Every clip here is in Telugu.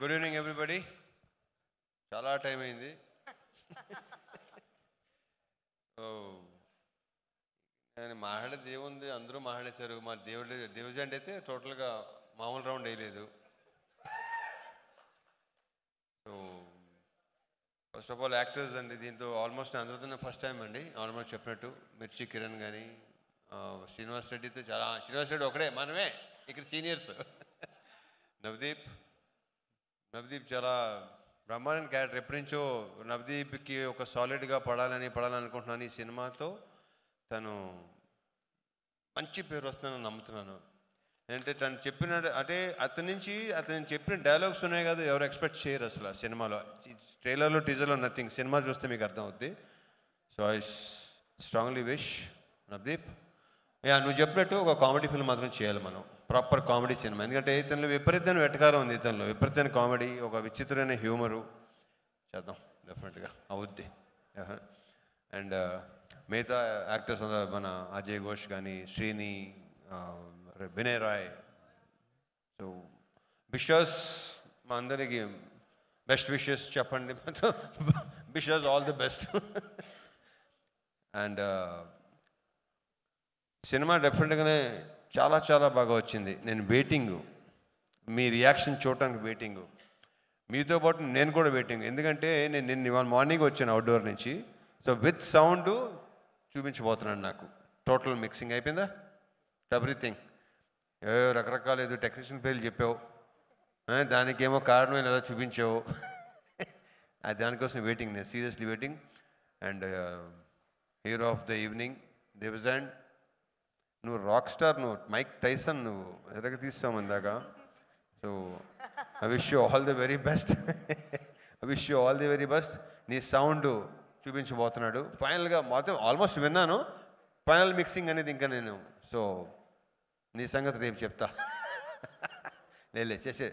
Good evening everybody. చాలా టైం అయింది. నేను మాట్లాడేది ఏముంది, అందరూ మాట్లాడేశారు. మా డివిజన్ అయితే టోటల్గా మామూలు రౌండ్ వేయలేదు. So first of all actors అండి, దీంతో ఆల్మోస్ట్ అందరితో ఫస్ట్ టైం అండి. ఆల్మోస్ట్ చెప్పినట్టు మిర్చి కిరణ్ కానీ శ్రీనివాస్ రెడ్డితో చాలా, శ్రీనివాస్ రెడ్డి ఒకడే, మనమే ఇక్కడ సీనియర్స్. నవదీప్ చాలా బ్రహ్మాండ క్యారెక్టర్. ఎప్పటి నుంచో నవదీప్కి ఒక సాలిడ్గా పడాలనుకుంటున్నాను. ఈ సినిమాతో తను మంచి పేరు వస్తుందని నమ్ముతున్నాను. అంటే తను అతను చెప్పిన డైలాగ్స్ ఉన్నాయి కదా, ఎవరు ఎక్స్పెక్ట్ చేయరు అసలు సినిమాలో. ట్రైలర్లో టీజర్లో నథింగ్. సినిమా చూస్తే మీకు అర్థం అవుద్ది. So I strongly wish Navdeep, నువ్వు చెప్పినట్టు ఒక కామెడీ ఫిల్మ్ మాత్రం చేయాలి మనం, ప్రాపర్ కామెడీ సినిమా. ఎందుకంటే ఇతనిలో విపరీతమైన వెటకారం ఉంది, ఇతనిలో విపరీతమైన కామెడీ, ఒక విచిత్రమైన హ్యూమరు. చేద్దాం, డెఫినెట్గా అవుద్ది. అండ్ మిగతా యాక్టర్స్ అందరూ, మన అజయ్ ఘోష్ కానీ, శ్రీని, వినయ్ రాయ్. సో విషెస్ మా అందరికి బెస్ట్ విషెస్ చెప్పండి. Wishes all the best. And cinema డెఫినెట్గానే చాలా చాలా బాగా వచ్చింది. నేను వెయిటింగు, మీ రియాక్షన్ చూడటానికి వెయిటింగు, మీతో పాటు నేను కూడా వెయిటింగ్. ఎందుకంటే నేను నిన్న మార్నింగ్ వచ్చాను అవుట్డోర్ నుంచి. సో విత్ సౌండ్ చూపించబోతున్నాను. నాకు టోటల్ మిక్సింగ్ అయిపోయిందా, ఎవ్రీథింగ్. రకరకాల ఏదో టెక్నీషియన్ పేర్లు చెప్పావు, దానికేమో కారణం ఎలా చూపించావు. అది దానికోసం వెయిటింగ్, నేను seriously waiting. And hero of the evening దేవజాండ్, నువ్వు రాక్ స్టార్, నువ్వు మైక్ టైసన్, నువ్వు ఎరగ తీస్తావు ఇందాక. So I wish you all the very best. నీ సౌండ్ చూపించబోతున్నాడు ఫైనల్గా. మొత్తం ఆల్మోస్ట్ విన్నాను, ఫైనల్ మిక్సింగ్ అనేది ఇంకా నేను. సో నీ సంగతి రేపు చెప్తా. చేసే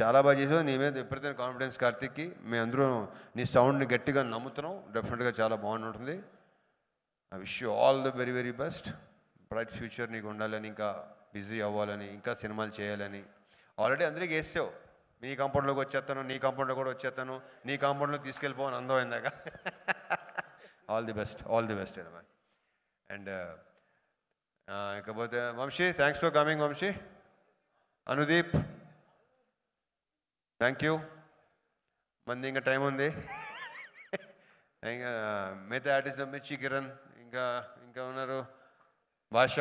చాలా బాగా చేసావు. నీ మీద ఎప్పుడైతే కాన్ఫిడెన్స్ కార్తిక్కి, మేము అందరూ నీ సౌండ్ని గట్టిగా నమ్ముతున్నాం. డెఫినెట్గా చాలా బాగుంటుంది. I wish you all the very very best. Bright future నీకు ఉండాలని, ఇంకా బిజీ అవ్వాలని, ఇంకా సినిమాలు చేయాలని. ఆల్రెడీ అందరికీ వేసావు, నీ కాంపౌండ్లోకి వచ్చేస్తాను, నీ కాంపౌండ్లో కూడా వచ్చేస్తాను, నీ కాంపౌండ్లో తీసుకెళ్ళిపోవని అందం అయిందాక. ఆల్ ది బెస్ట్ అమ్మా. అండ్ ఇకపోతే Vamshi, thanks for coming Vamshi. Anudeep, thank you. మంది ఇంకా టైం ఉంది. ఇంకా మిగతా ఆర్టిస్ట్ మిర్చి కిరణ్, ఇంకా ఉన్నారు భాష,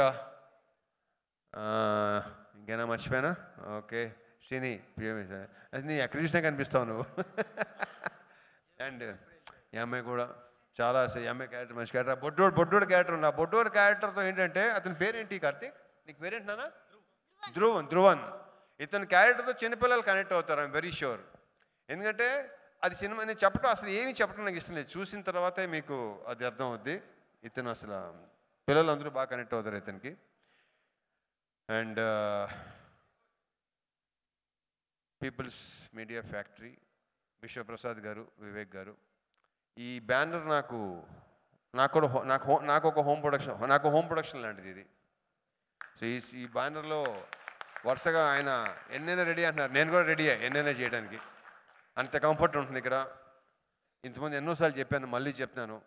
ఇంకేనా మర్చిపోయానా? ఓకే, శ్రీని, అది నీ ఎక్కడ చూసినా కనిపిస్తావు నువ్వు. అండ్ ఈ అమ్మాయి కూడా చాలా, ఈ అమ్మాయి క్యారెక్టర్ మంచి క్యారెక్టర్. బొడ్డోడు క్యారెక్టర్ ఉంది. ఆ బొడ్డోడు క్యారెక్టర్తో ఏంటంటే, అతని పేరేంటి కార్తీక్? నీకు పేరేంటి నాన్న? ధ్రువన్. ఇతని క్యారెక్టర్తో చిన్నపిల్లలు కనెక్ట్ అవుతారు, ఐఎమ్ వెరీ షూర్. ఎందుకంటే అది సినిమా, నేను చెప్పడం అసలు ఏమీ చెప్పడం నాకు ఇష్టం లేదు, చూసిన తర్వాతే మీకు అది అర్థం అవుద్ది. ఇతను అసలు పిల్లలు అందరూ బాగా కనెక్ట్ అవుతారు ఇతనికి. And people's media factory, Vishwaprasad గారు, వివేక్ గారు. ఈ బ్యానర్ నాకు ఒక హోమ్ ప్రొడక్షన్ లాంటిది ఇది. సో ఈ బ్యానర్లో వరుసగా ఆయన ఎన్నైనా రెడీ అంటున్నారు, నేను కూడా రెడీ ఎన్నైనా చేయడానికి. అంత కంఫర్ట్ ఉంటుంది ఇక్కడ. ఇంతమంది ఎన్నోసార్లు చెప్పాను, మళ్ళీ చెప్తున్నాను,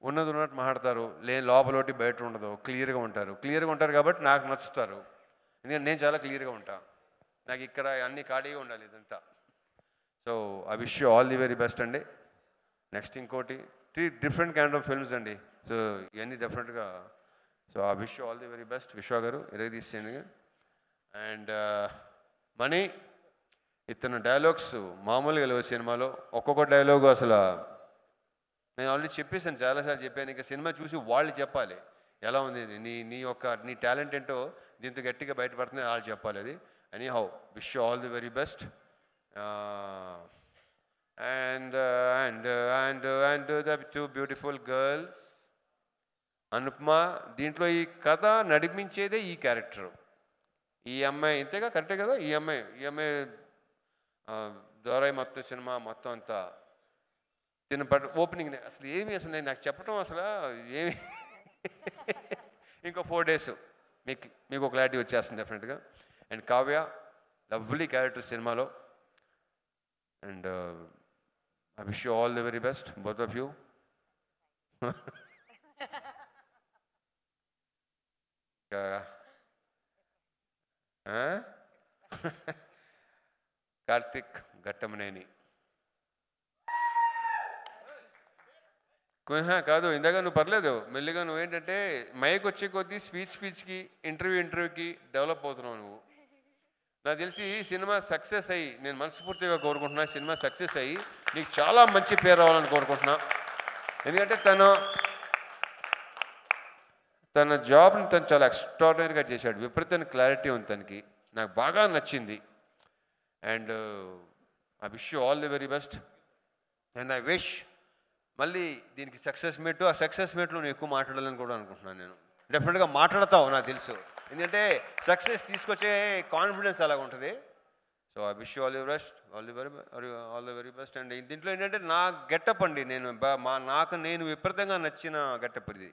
ఉన్నది ఉన్నట్టు మాట్లాడతారు, లోపలోటి బయట ఉండదు, క్లియర్గా ఉంటారు కాబట్టి నాకు నచ్చుతారు. ఎందుకంటే నేను చాలా క్లియర్గా ఉంటాను. నాకు ఇక్కడ అన్ని ఖాళీగా ఉండాలి ఇదంతా. So I wish you all the very best అండి. నెక్స్ట్ ఇంకోటి 3 డిఫరెంట్ కైండ్ ఆఫ్ ఫిల్మ్స్ అండి. సో ఇవన్నీ డెఫినెట్గా. So I wish you all the very best. విశ్వ గారు తీసేయండి. అండ్ మనీ, ఇతను డైలాగ్స్ మామూలుగా లేవు సినిమాలో. ఒక్కొక్క డైలాగు అసలు నేను ఆల్రెడీ చెప్పేసాను, చాలాసార్లు చెప్పాను. ఇంకా సినిమా చూసి వాళ్ళు చెప్పాలి ఎలా ఉంది, నీ టాలెంట్ ఏంటో దీంతో గట్టిగా బయటపడుతుంది, వాళ్ళు చెప్పాలి అది. Any how, wish you all the very best. And the 2 beautiful girls. Anupama, దీంట్లో ఈ కథ నడిపించేదే ఈ క్యారెక్టరు. ఈ అమ్మాయి ఇంతేగా, కరెక్టే కదా? ఈ అమ్మాయి ద్వారా మొత్తం సినిమా మొత్తం అంతా ఓపెనింగ్ అసలు నాకు చెప్పడం అసలు ఏమి. ఇంకో 4 days మీకు ఒక క్లారిటీ వచ్చేస్తుంది డెఫినెట్గా. అండ్ కావ్య, లవ్లీ క్యారెక్టర్ సినిమాలో. And I wish you all the very best, both of you. Karthik Ghattamaneni కాదు, ఇందాక నువ్వు పర్లేదు, మెల్లిగా నువ్వేంటంటే మైక్ వచ్చే కొద్దీ స్పీచ్కి ఇంటర్వ్యూకి డెవలప్ అవుతున్నావు నువ్వు. నాకు తెలిసి సినిమా సక్సెస్ అయ్యి, నేను మనస్ఫూర్తిగా కోరుకుంటున్నా, సినిమా సక్సెస్ అయ్యి నీకు చాలా మంచి పేరు రావాలని కోరుకుంటున్నా. ఎందుకంటే తన జాబ్ని తను చాలా ఎక్స్ట్రాడినరీగా చేశాడు, విపరీతమైన క్లారిటీ ఉంది తనకి, నాకు బాగా నచ్చింది. And I wish you all the very best. And I wish మళ్ళీ దీనికి సక్సెస్ మీట్, ఆ సక్సెస్ మీట్లో నేను ఎక్కువ మాట్లాడాలని కూడా అనుకుంటున్నాను. నేను డెఫినెట్గా మాట్లాడతావు నాకు తెలుసు, ఎందుకంటే సక్సెస్ తీసుకొచ్చే కాన్ఫిడెన్స్ అలాగ ఉంటుంది. So I wish you all the best, all the very best. And దీంట్లో ఏంటంటే నా గెటప్ అండి, నేను విపరీతంగా నచ్చిన గెటప్ ఇది.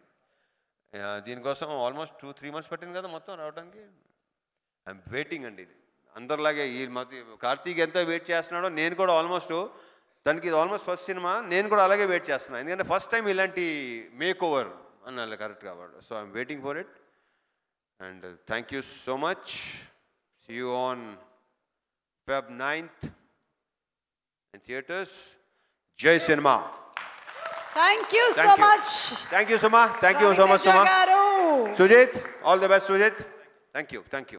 దీనికోసం ఆల్మోస్ట్ 2-3 months పట్టింది కదా మొత్తం రావడానికి. ఐఎమ్ వెయిటింగ్ అండి. అందరిలాగే ఈ కార్తీక్ ఎంత వెయిట్ చేస్తున్నాడో నేను కూడా ఆల్మోస్ట్, దానికి ఇది ఆల్మోస్ట్ ఫస్ట్ సినిమా, నేను కూడా అలాగే వెయిట్ చేస్తున్నాను. ఎందుకంటే ఫస్ట్ టైం ఇలాంటి మేక్ ఓవర్ అన్న కరెక్ట్ కాబట్టి. So I'm waiting for it. And thank you so much. See you on Feb 9th in theaters. Jai Cinema. Thank you so much. Thank you, Suma. Thank you so much, Suma. Sujit, all the best, Sujit. Thank you.